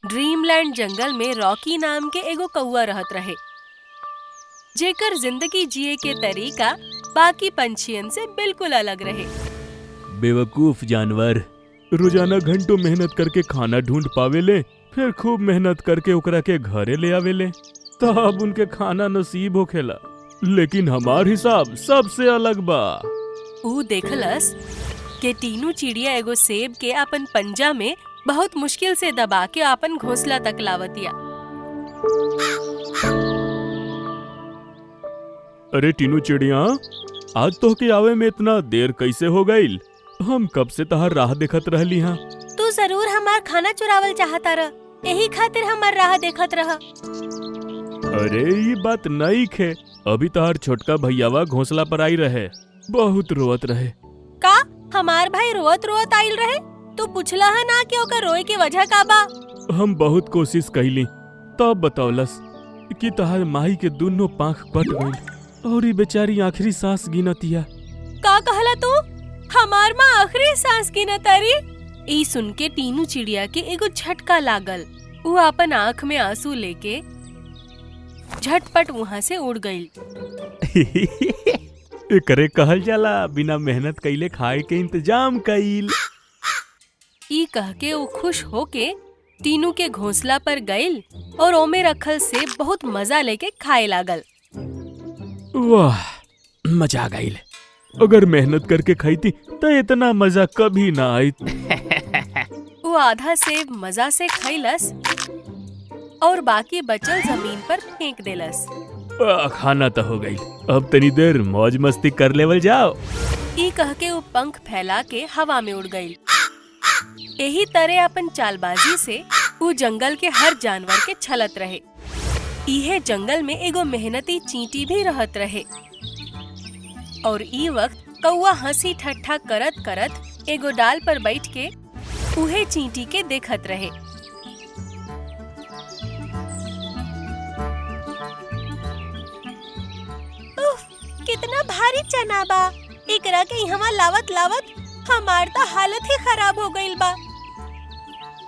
Dreamland जंगल में Rocky नाम के एगो कौआ रहत रहे, जेकर जिंदगी जिए के तरीका बाकी पंछियन से बिल्कुल अलग रहे। बेवकूफ जानवर रोजाना घंटों मेहनत करके खाना ढूंढ पावेले, फिर खूब मेहनत करके ओकरा के घरे ले आवेले, तब उनके खाना नसीब होखेला। लेकिन हमार हिसाब सबसे अलग बा। ऊ देखलस के तीनों चिड़िया एगो सेब के अपन पंजा में बहुत मुश्किल से दबा के अपन घोंसला तक लावतिया। अरे तीनों चिड़िया, आज तो के आवे में इतना देर कैसे हो गईल? हम कब से तहार राह देखत रहली हाँ। तू जरूर हमार खाना चुरावल चाहता रह, यही खातिर हमार राह देखत रहा। अरे ये बात नहीं खे, अभी तहार छोटका भैयावा घोंसला पर आई रहे, बहुत रोवत रहे। का हमार भाई रोवत रोवत आइल रहे? तू पूछला है ना कि ओकर रोए के वजह का बा? हम बहुत कोशिश कैली, तब बतौलस कि तहार माई के दोनों पाँख कट गईल और ये बेचारी आखिरी सांस गिनतिया। का कहला तू? हमार माँ आखिरी सांस गिनतारी? ई सुन के तीनों चिड़िया के एगो झटका लागल। वो अपन आँख में आंसू लेके झटपट वहाँ से उड़ गई। एकरे कहल जाला बिना मेहनत कैले खाए के इंतजाम कईल। ई कह के वो खुश होके तीनों के घोंसला पर गईल और ओमे रखल से बहुत मजा लेके खाए लागल। वाह, मजा आ गईल। अगर मेहनत करके खाईती तो इतना मजा कभी ना आई। वो आधा सेब मजा से खैलस और बाकी बचल जमीन पर फेंक देलस। खाना तो हो गई, अब तनी देर मौज मस्ती कर लेवल जाओ। ई कह के वो पंख फैला के हवा में उड़ गई। यही तरह अपन चालबाजी से वो जंगल के हर जानवर के छलत रहे। इहे जंगल में एगो मेहनती चींटी भी रहत रहे और ई वक्त कौआ हंसी ठट्ठा करत करत एगो डाल पर बैठ के उहे चींटी के देखत रहे। उफ, कितना भारी चना बा, एकरा के यहाँ लावत लावत हमार तो हालत ही खराब हो गईल बा।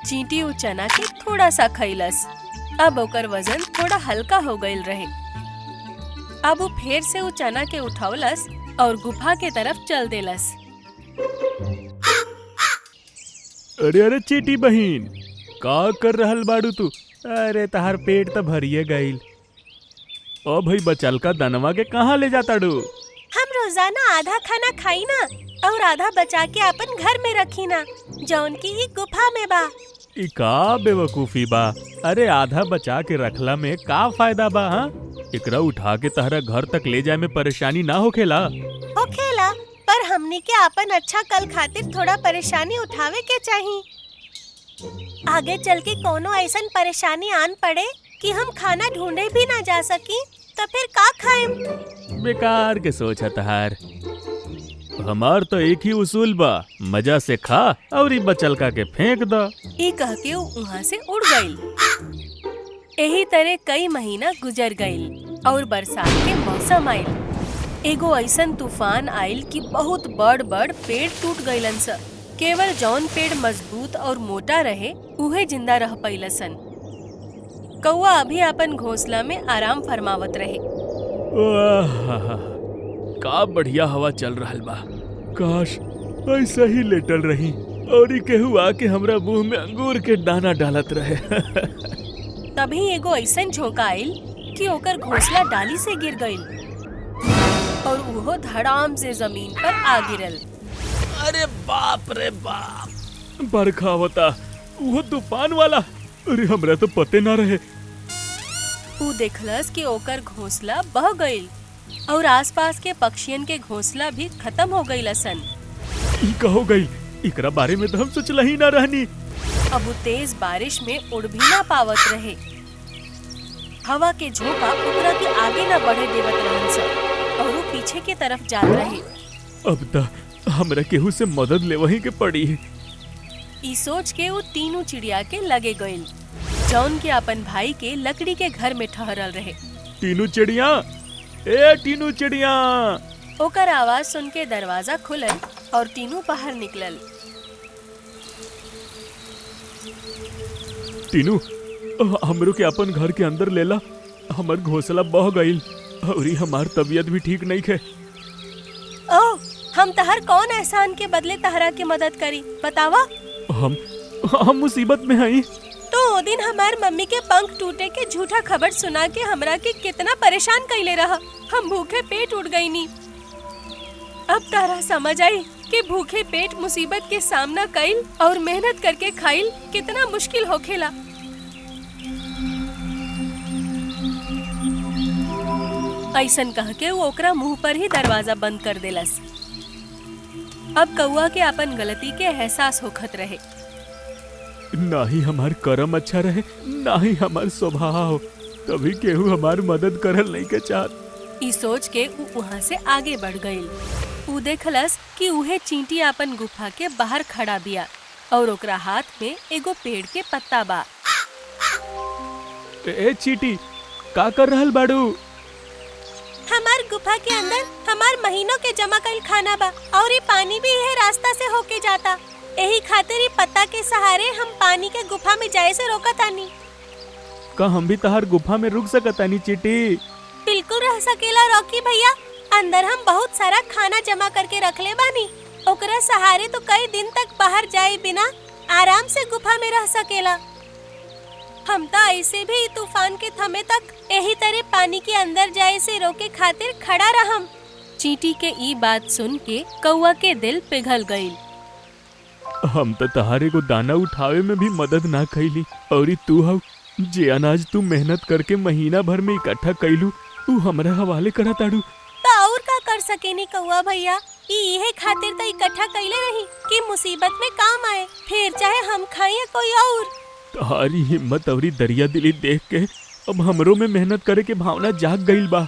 चींटी वो चना के थोड़ा सा खैलस, अब ओकर वजन थोड़ा हल्का हो गईल रहे। अब वो फिर से वो चना के उठौलस और गुफा के तरफ चल देलस। अरे अरे चीटी बहिन, का कर रहल बाड़ू तू? अरे तहार पेट तो भरिए गईल। ओ भाई बचल का दनवा के कहाँ ले जाता डू? हम रोजाना आधा खाना खाई ना और आधा बचा के अपन घर में रखी ना, जौन की ई गुफा में बा। ई का बेवकूफी बा? अरे आधा बचा के रखला में का फायदा बा? हाँ, एकरा उठा के तहरा घर तक ले जाए में परेशानी ना होखेला? होखेला, पर हमनी के अपन अच्छा कल खातिर थोड़ा परेशानी उठावे के चाहिए। आगे चल के कोनो ऐसन परेशानी आन पड़े कि हम खाना ढूंढे भी ना जा सकी, तो फिर का खाएम? बेकार के सोच है तहार। हमार तो एक ही उसूल बा, मजा से खा और ई बचलका के फेंक द। ई कह के वहाँ से उड़ गई। यही तरह कई महीना गुजर गईल और बरसात के मौसम आयल। एगो ऐसन तूफान आयल कि बहुत बड़ बड़ पेड़ टूट गईलन स। केवल जौन पेड़ मजबूत और मोटा रहे उहे जिंदा रह पैलसन। कौआ अभी अपन घोंसला में आराम फरमावत रहे। का बढ़िया हवा चल रहल बा। काश ऐसा ही लेटल रही और ई केहू आके हमरा मुंह में अंगूर के दाना डालत रहे। तभी एगो ऐसन झोंका आइल कि ओकर घोंसला डाली से गिर गईल और वो धड़ाम से जमीन पर आ गिरल। अरे बाप रे बाप, बरखा होता, वो तूफान वाला। अरे हमरा तो पते ना रहे। ऊ देखलस कि ओकर घोंसला बह गईल और आसपास के पक्षियन के घोंसला भी खत्म हो गईल सन। ई का हो गई? एकरा बारे में तो हम सोचला ही ना रहनी। अब वो तेज बारिश में उड़ भी ना पावत रहे। हवा के झोंका ओकरा के आगे न बढ़े देवत रहन सन और वो पीछे के तरफ जात रहे। अब तो हमरा केहू से मदद लेवही के पड़ी। ई सोच के वो तीनों चिड़िया के लगे गईल, जौन के अपन भाई के लकड़ी के घर में ठहरल रहे। तीनों चिड़िया, ए तीनों चिड़िया। ओकर आवाज सुन के दरवाजा खुलल और तीनों बाहर निकलल। टीनू, हमरो के अपन घर के अंदर लेला। हमर घोंसला बह गईल और हमार तबीयत भी ठीक नहीं है। ओह, हम तहर कौन एहसान के बदले तहरा के मदद करी बतावा। हम मुसीबत में हई। तो ओ दिन हमार मम्मी के पंख टूटे के झूठा खबर सुना के हमरा के कितना परेशान कइले रहा। हम भूखे पेट उठ गई नी। अब तारा समझ आई कि भूखे पेट मुसीबत के सामना कइल और मेहनत करके खाइल कितना मुश्किल होखेला। ऐसन कह के वो ओकरा मुंह पर ही दरवाजा बंद कर देलस। अब कौआ के अपन गलती के एहसास होखत रहे। ना ही हमार कर्म अच्छा रहे, ना ही हमार स्वभाव, तभी केहू हमार मदद करल नहीं के चाहत। ई सोच के ऊ वहाँ से आगे बढ़ गईल। ऊ देखलस कि उहे चींटी अपन गुफा के बाहर खड़ा बिया और ओकरा हाथ में एगो पेड़ के पत्ता बा। ए चींटी, का कर रहल बाड़ू? हमार गुफा के अंदर हमार महीनों के जमा कईल खाना बा और ये पानी भी यह रास्ता से होके जाता। यही खातिर ये पत्ता के सहारे हम पानी के गुफा में जाए से रोका तानी। का हम भी तहार गुफा में रुक सकतानी चींटी? बिल्कुल रह सकेला रॉकी भैया। अंदर हम बहुत सारा खाना जमा करके रख ले बानी। ओकरा सहारे तो कई दिन तक बाहर जाए बिना आराम से गुफा में रह सकेला। हम तो ऐसे भी तूफान के थमे तक यही तरह पानी के अंदर जाए से रोके खातिर खड़ा रहम। चींटी के ई बात सुन के कौआ के दिल पिघल गईल। हम तो तहारे को दाना उठावे में भी मदद ना कैली और तू हव जे अनाज तू मेहनत करके महीना भर में इकट्ठा कैलू तू हमरा हवाले करा ताड़ू। तो और का कर सकेनी कौआ भैया। इहे खातिर तो इकट्ठा कैले रही कि मुसीबत में काम आए, फिर चाहे हम खाएं या कोई और। तहारी हिम्मत और दरिया दिली देख के अब हमरो में मेहनत करे के भावना जाग गईल बा।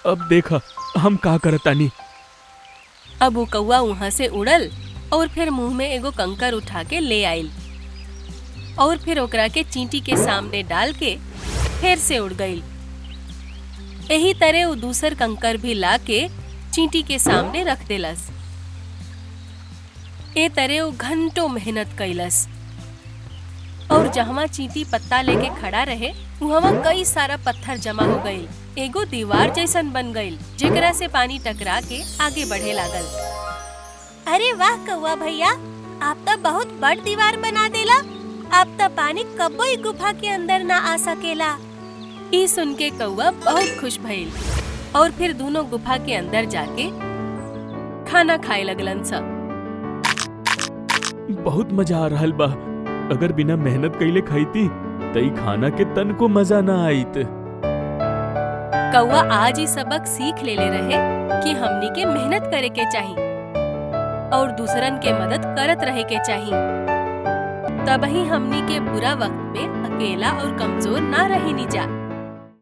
अब देखा हम का करतानी। अब वो कौआ वहाँ से उड़ल और फिर मुंह में एगो कंकर उठा के ले आइल और फिर ओकरा के चींटी के सामने डाल के फिर से उड़ गईल। यही तरह वो दूसर कंकर भी ला के चींटी के सामने रख देलस। ए तरह वो घंटों मेहनत कैलस और जहाँ चींटी पत्ता लेके खड़ा रहे वहाँ कई सारा पत्थर जमा हो गईल। एगो दीवार जैसन बन गईल जेकरा से पानी टकरा के आगे बढ़े लागल। अरे वाह कौआ भैया, आप तो बहुत बड़ दीवार बना देला। अब तो पानी कब्बो ही गुफा के अंदर ना आ सकेला। ई सुन के कौआ बहुत खुश भइल और फिर दोनों गुफा के अंदर जाके खाना खाए लगलन सब। बहुत मजा आ रहल बा। अगर बिना मेहनत कैले खाईती तई खाना के तन को मजा ना आईत। कौआ आज ही सबक सीख ले रहे कि हमनी के मेहनत करे के चाहिए और दूसरन के मदद करत रहे के चाहिए। तब ही हमनी के बुरा वक्त में अकेला और कमजोर ना रही नी जा।